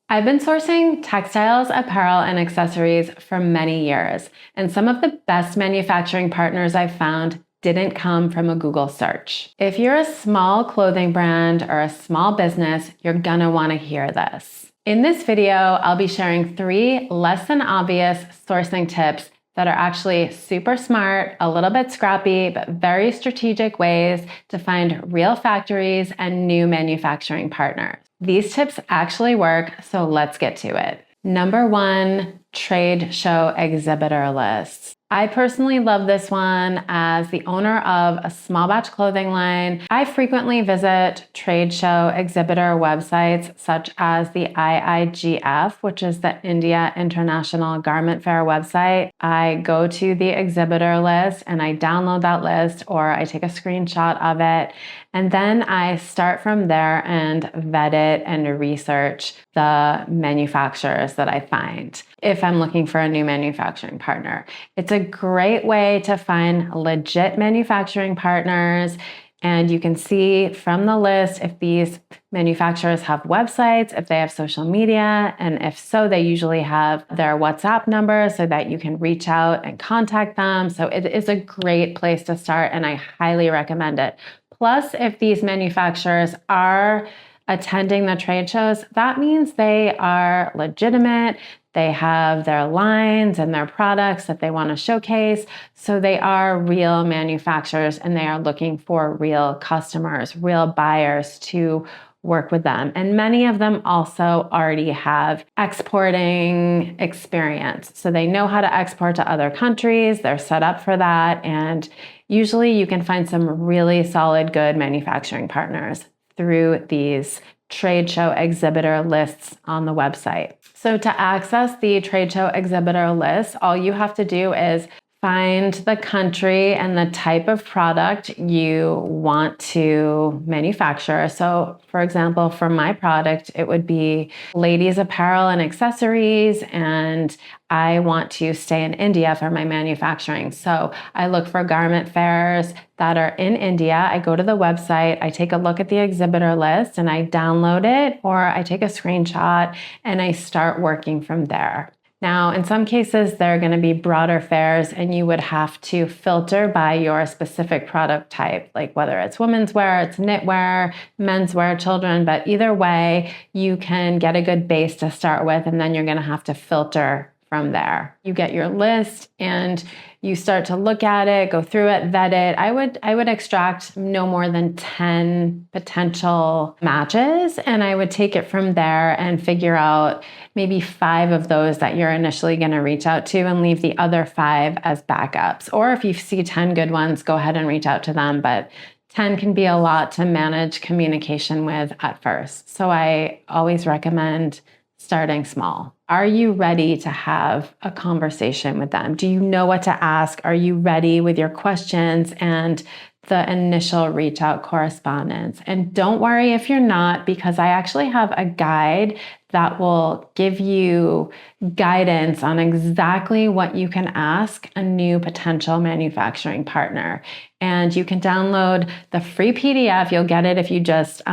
I've been sourcing textiles, apparel, and accessories for many years, and some of the best manufacturing partners I've found didn't come from a Google search. If you're a small clothing brand or a small business, you're gonna wanna hear this. In this video, I'll be sharing 3 less than obvious sourcing tips that are actually super smart, a little bit scrappy, but very strategic ways to find real factories and new manufacturing partners. These tips actually work, so let's get to it. Number 1, trade show exhibitor lists. I personally love this one. As the owner of a small batch clothing line, I frequently visit trade show exhibitor websites such as the IIGF, which is the India International Garment Fair website. I go to the exhibitor list and I download that list, or I take a screenshot of it, and then I start from there and vet it and research the manufacturers that I find if I'm looking for a new manufacturing partner. It's a great way to find legit manufacturing partners, and you can see from the list if these manufacturers have websites, if they have social media, and if so, they usually have their WhatsApp number so that you can reach out and contact them. So it is a great place to start, and I highly recommend it. Plus, if these manufacturers are attending the trade shows, that means they are legitimate. They have their lines and their products that they want to showcase. So they are real manufacturers and they are looking for real customers, real buyers to work with them. And many of them also already have exporting experience. So they know how to export to other countries. They're set up for that. And usually you can find some really solid, good manufacturing partners through these trade show exhibitor lists on the website. So to access the trade show exhibitor list, all you have to do is find the country and the type of product you want to manufacture. So for example, for my product, it would be ladies apparel and accessories, and I want to stay in India for my manufacturing. So I look for garment fairs that are in India. I go to the website, I take a look at the exhibitor list and I download it, or I take a screenshot and I start working from there. Now, in some cases, there are going to be broader fairs and you would have to filter by your specific product type, like whether it's women's wear, it's knitwear, menswear, children, but either way, you can get a good base to start with, and then you're going to have to filter from there. You get your list and you start to look at it, go through it, vet it. I would extract no more than 10 potential matches, and I would take it from there and figure out maybe 5 of those that you're initially going to reach out to and leave the other 5 as backups. Or if you see 10 good ones, go ahead and reach out to them, but 10 can be a lot to manage communication with at first. So I always recommend starting small. Are you ready to have a conversation with them? Do you know what to ask? Are you ready with your questions and the initial reach out correspondence? And don't worry if you're not, because I actually have a guide that will give you guidance on exactly what you can ask a new potential manufacturing partner. And you can download the free PDF. You'll get it if you just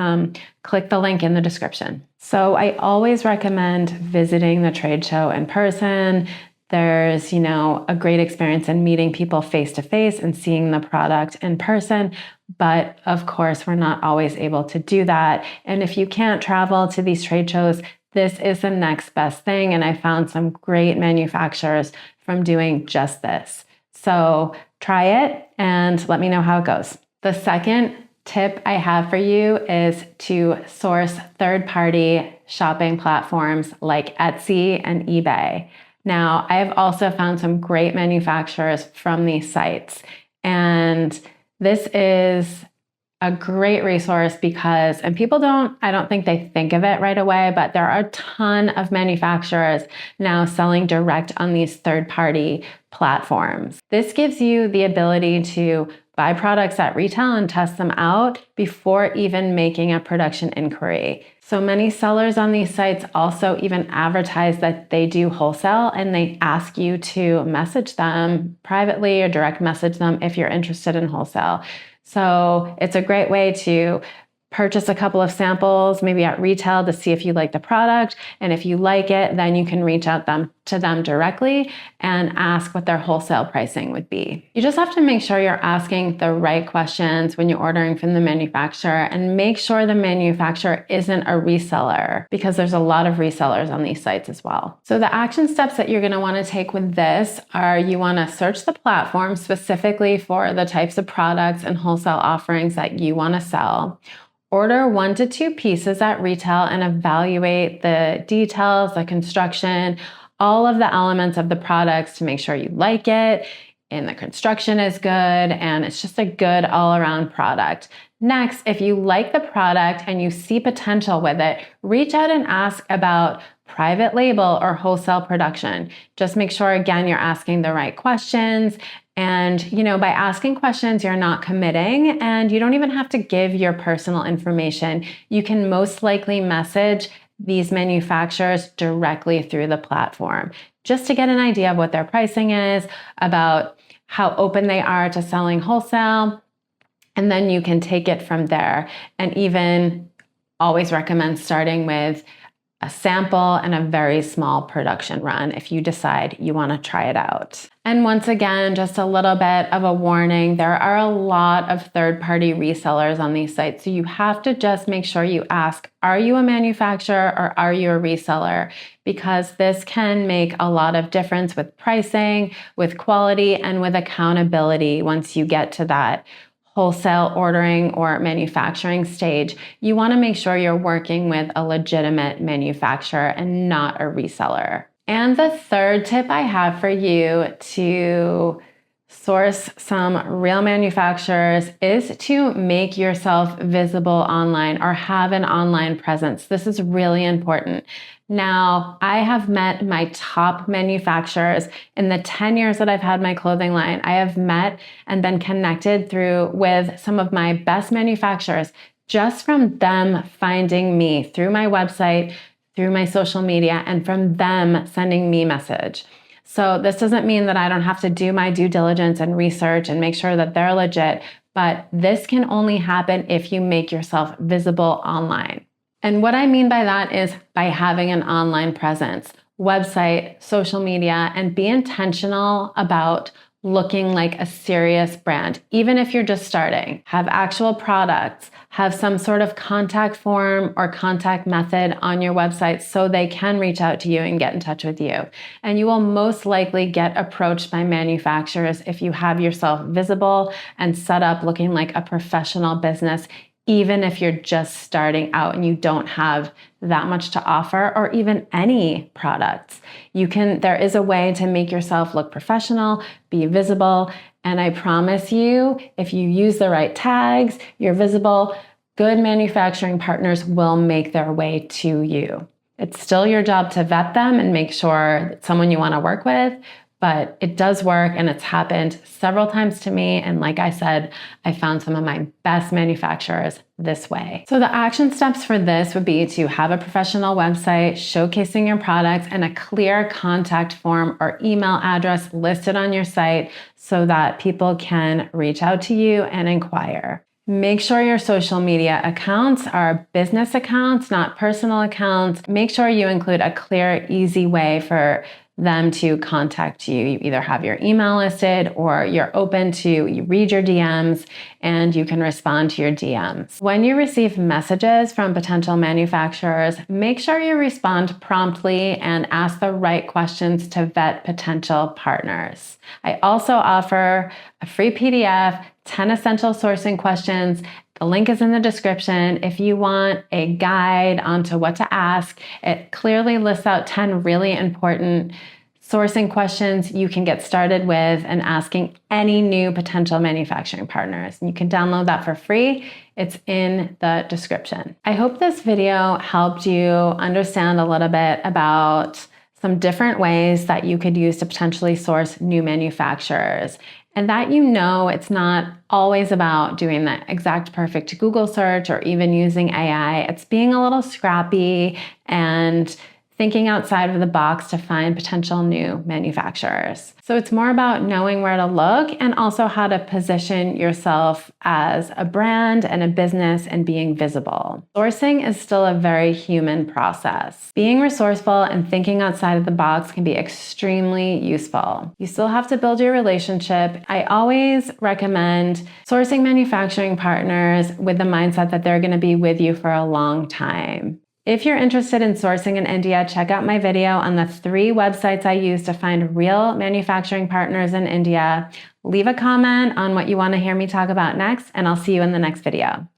click the link in the description. So I always recommend visiting the trade show in person. There's, a great experience in meeting people face to face and seeing the product in person. But of course, we're not always able to do that. And if you can't travel to these trade shows, this is the next best thing. And I found some great manufacturers from doing just this. So try it and let me know how it goes. The second tip I have for you is to source third-party shopping platforms like Etsy and eBay. Now, I've also found some great manufacturers from these sites, and this is a great resource because, and I don't think they think of it right away, but there are a ton of manufacturers now selling direct on these third-party platforms. This gives you the ability to buy products at retail and test them out before even making a production inquiry. So many sellers on these sites also even advertise that they do wholesale, and they ask you to message them privately or direct message them if you're interested in wholesale. So it's a great way to purchase a couple of samples, maybe at retail, to see if you like the product. And if you like it, then you can reach out to them directly and ask what their wholesale pricing would be. You just have to make sure you're asking the right questions when you're ordering from the manufacturer, and make sure the manufacturer isn't a reseller, because there's a lot of resellers on these sites as well. So the action steps that you're going to want to take with this are, you want to search the platform specifically for the types of products and wholesale offerings that you want to sell. Order 1 to 2 pieces at retail and evaluate the details, the construction, all of the elements of the products to make sure you like it and the construction is good and it's just a good all-around product. Next, if you like the product and you see potential with it, reach out and ask about private label or wholesale production. Just make sure, again, you're asking the right questions. And, by asking questions, you're not committing, and you don't even have to give your personal information. You can most likely message these manufacturers directly through the platform, just to get an idea of what their pricing is, about how open they are to selling wholesale. And then you can take it from there. And even always recommend starting with a sample and a very small production run if you decide you want to try it out. And once again, just a little bit of a warning, there are a lot of third-party resellers on these sites. So you have to just make sure you ask, are you a manufacturer or are you a reseller? Because this can make a lot of difference with pricing, with quality, and with accountability once you get to that wholesale ordering or manufacturing stage. You want to make sure you're working with a legitimate manufacturer and not a reseller. And the third tip I have for you to source some real manufacturers is to make yourself visible online or have an online presence. This is really important. Now, I have met my top manufacturers in the 10 years that I've had my clothing line. I have met and been connected with some of my best manufacturers just from them finding me through my website, through my social media, and from them sending me message. So this doesn't mean that I don't have to do my due diligence and research and make sure that they're legit, but this can only happen if you make yourself visible online. And what I mean by that is by having an online presence, website, social media, and be intentional about looking like a serious brand. Even if you're just starting, have actual products, have some sort of contact form or contact method on your website so they can reach out to you and get in touch with you. And you will most likely get approached by manufacturers if you have yourself visible and set up looking like a professional business, even if you're just starting out and you don't have that much to offer or even any products. There is a way to make yourself look professional, be visible, and I promise you, if you use the right tags, you're visible, good manufacturing partners will make their way to you. It's still your job to vet them and make sure it's someone you want to work with, but it does work, and it's happened several times to me. And like I said, I found some of my best manufacturers this way. So the action steps for this would be to have a professional website showcasing your products and a clear contact form or email address listed on your site so that people can reach out to you and inquire. Make sure your social media accounts are business accounts, not personal accounts. Make sure you include a clear, easy way for them to contact you. You either have your email listed or you read your DMs and you can respond to your DMs. When you receive messages from potential manufacturers, make sure you respond promptly and ask the right questions to vet potential partners. I also offer a free PDF, 10 essential sourcing questions. The link is in the description. If you want a guide onto what to ask, it clearly lists out 10 really important sourcing questions you can get started with and asking any new potential manufacturing partners. You can download that for free. It's in the description. I hope this video helped you understand a little bit about some different ways that you could use to potentially source new manufacturers. And that it's not always about doing the exact perfect Google search or even using AI. It's being a little scrappy and thinking outside of the box to find potential new manufacturers. So it's more about knowing where to look and also how to position yourself as a brand and a business and being visible. Sourcing is still a very human process. Being resourceful and thinking outside of the box can be extremely useful. You still have to build your relationship. I always recommend sourcing manufacturing partners with the mindset that they're going to be with you for a long time. If you're interested in sourcing in India, check out my video on the 3 websites I use to find real manufacturing partners in India. Leave a comment on what you want to hear me talk about next, and I'll see you in the next video.